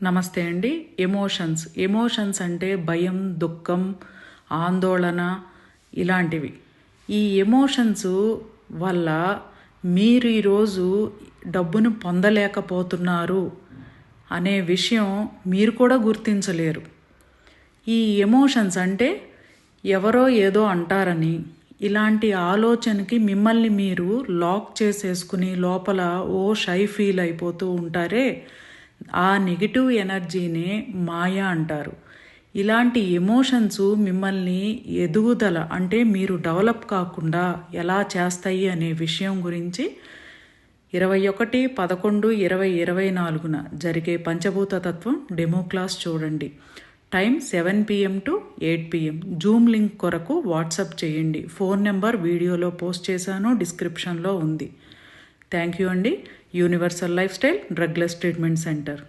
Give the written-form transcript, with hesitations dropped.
నమస్తే అండి. ఎమోషన్స్ అంటే భయం, దుఃఖం, ఆందోళన ఇలాంటివి. ఈ ఎమోషన్స్ వల్ల మీరు ఈరోజు డబ్బును పొందలేకపోతున్నారు అనే విషయం మీరు కూడా గుర్తించలేరు. ఈ ఎమోషన్స్ అంటే ఎవరో ఏదో అంటారని ఇలాంటి ఆలోచనకి మిమ్మల్ని మీరు లాక్ చేసేసుకుని లోపల షై ఫీల్ అయిపోతూ ఉంటారే, ఆ నెగిటివ్ ఎనర్జీనే మాయ అంటారు. ఇలాంటి ఎమోషన్స్ మిమ్మల్ని ఎదుగుదల అంటే మీరు డెవలప్ కాకుండా ఎలా చేస్తాయి అనే విషయం గురించి 21/11/2024 జరిగే పంచభూత తత్వం డెమో క్లాస్ చూడండి. Time 7 PM to 8 PM. Zoom link కొరకు వాట్సాప్ చేయండి. ఫోన్ నెంబర్ వీడియోలో పోస్ట్ చేశాను, డిస్క్రిప్షన్లో ఉంది. థ్యాంక్ యూ అండి. Universal life style drugless treatment centre.